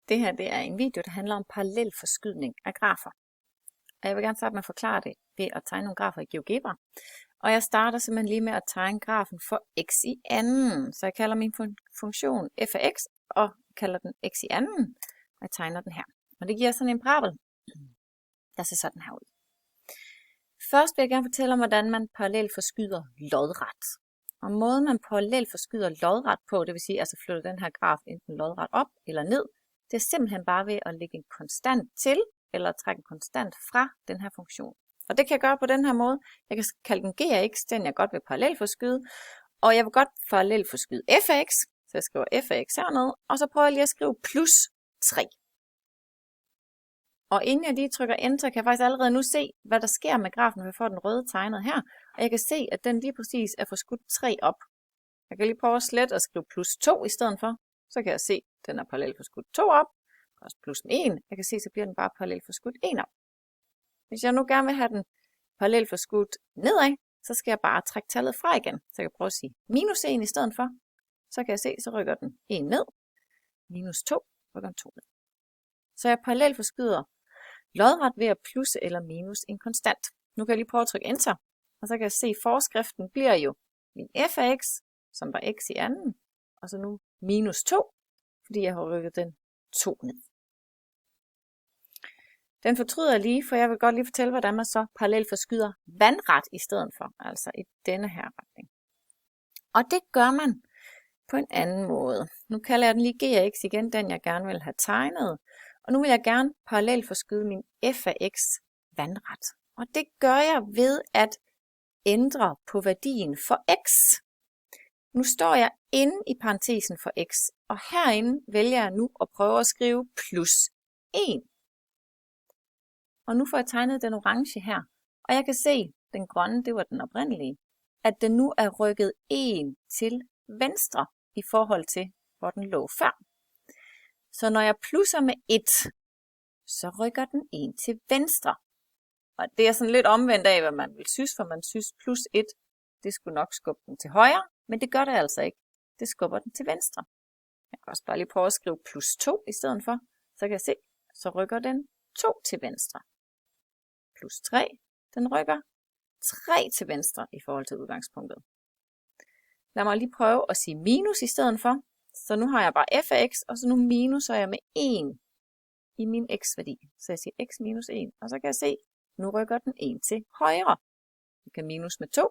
Det her det er en video, der handler om parallel forskydning af grafer. Og jeg vil gerne starte med at forklare det ved at tegne nogle grafer i GeoGebra. Og jeg starter simpelthen lige med at tegne grafen for x i anden. Så jeg kalder min funktion f af x og kalder den x i anden. Og jeg tegner den her. Og det giver sådan en parabol, der ser sådan her ud. Først vil jeg gerne fortælle om, hvordan man parallelt forskyder lodret. Og måden man parallelt forskyder lodret på, det vil sige altså flytter den her graf enten lodret op eller ned, det er simpelthen bare ved at lægge en konstant til, eller trække en konstant fra den her funktion. Og det kan jeg gøre på den her måde. Jeg kan kalde den g af x, den jeg godt vil parallelt forskyde. Og jeg vil godt parallelt forskyde f af x, så jeg skriver f af x hernede, og så prøver jeg lige at skrive plus 3. Og inden jeg lige trykker enter, kan jeg faktisk allerede nu se, hvad der sker med grafen, når jeg får den røde tegnet her. Og jeg kan se, at den lige præcis er forskudt 3 op. Jeg kan lige prøve at slette og skrive plus 2 i stedet for. Så kan jeg se, at den er parallelt forskudt 2 op. Og plus med 1. Jeg kan se, så bliver den bare parallelt forskudt 1 op. Hvis jeg nu gerne vil have den parallelt forskudt nedad, så skal jeg bare trække tallet fra igen. Så jeg kan prøve at sige minus 1 i stedet for. Så kan jeg se, så rykker den 1 ned. Minus 2 rykker den 2 ned. Så jeg parallelt forskyder lodret ved at plusse eller minus en konstant. Nu kan jeg lige prøve at trykke enter. Og så kan jeg se, at forskriften bliver jo min f af x, som var x i anden. Og så nu minus 2, fordi jeg har rykket den 2 ned. Den fortryder jeg lige, for jeg vil godt lige fortælle, hvordan man så parallelt forskyder vandret i stedet for. Altså i denne her retning. Og det gør man på en anden måde. Nu kalder jeg den lige g af x igen, den jeg gerne vil have tegnet. Og nu vil jeg gerne parallelt forskyde min f af x vandret. Og det gør jeg ved at ændre på værdien for x. Nu står jeg inde i parentesen for x, og herinde vælger jeg nu at prøve at skrive plus 1. Og nu får jeg tegnet den orange her, og jeg kan se, den grønne, det var den oprindelige, at den nu er rykket 1 til venstre i forhold til, hvor den lå før. Så når jeg plusser med 1, så rykker den 1 til venstre. Og det er sådan lidt omvendt af, hvad man vil synes, for man synes plus 1, det skulle nok skubbe den til højre, men det gør det altså ikke. Det skubber den til venstre. Jeg kan også bare lige prøve at skrive plus 2 i stedet for, så kan jeg se, så rykker den 2 til venstre. Plus 3, den rykker 3 til venstre i forhold til udgangspunktet. Lad mig lige prøve at sige minus i stedet for. Så nu har jeg bare f af x, og så nu minuser jeg med 1 i min x-værdi. Så jeg siger x minus 1, og så kan jeg se, nu rykker den 1 til højre. Jeg kan minus med 2,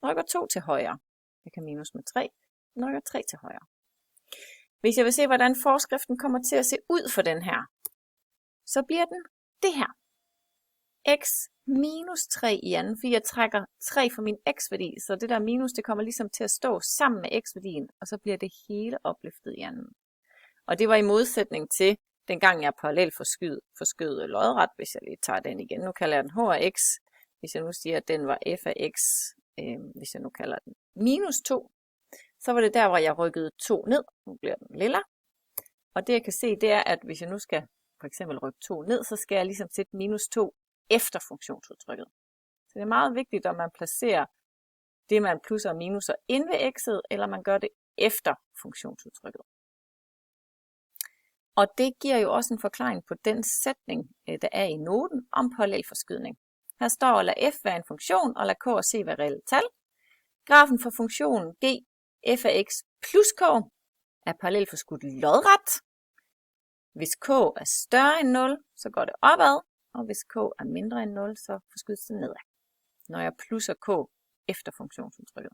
den rykker 2 til højre. Jeg kan minus med 3, den rykker 3 til højre. Hvis jeg vil se, hvordan forskriften kommer til at se ud for den her, så bliver den det her. X minus 3 i anden, fordi jeg trækker 3 fra min x-værdi, så det der minus, det kommer ligesom til at stå sammen med x-værdien, og så bliver det hele opløftet i anden. Og det var i modsætning til, dengang jeg parallelt forskød lodret, hvis jeg lige tager den igen. Nu kalder jeg den h af x, hvis jeg nu siger, at den var f af x, hvis jeg nu kalder den minus 2, så var det der, hvor jeg rykkede 2 ned. Nu bliver den lilla. Og det jeg kan se, det er, at hvis jeg nu skal for eksempel rykke 2 ned, så skal jeg ligesom sætte minus 2 efter funktionsudtrykket. Så det er meget vigtigt, om man placerer det, man plusser og minuser ind ved x'et, eller man gør det efter funktionsudtrykket. Og det giver jo også en forklaring på den sætning, der er i noten om parallel forskydning. Her står, lad f være en funktion, og lad k og c være reelle tal. Grafen for funktionen g f af x plus k er parallelt forskudt lodret. Hvis k er større end 0, så går det opad, og hvis k er mindre end 0, så forskydes det nedad, når jeg plusser k efter funktionsudtrykket.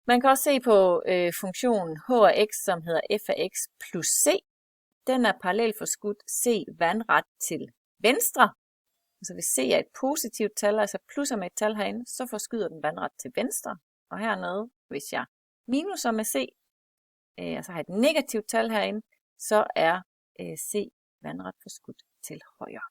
Man kan også se på funktionen h af x, som hedder f af x plus c. Den er parallelt forskudt c vandret til venstre. Så hvis c er et positivt tal, altså plusser med et tal herinde, så forskyder den vandret til venstre. Og hernede, hvis jeg minuser med c, altså har et negativt tal herinde, så er c vandret forskudt til højre.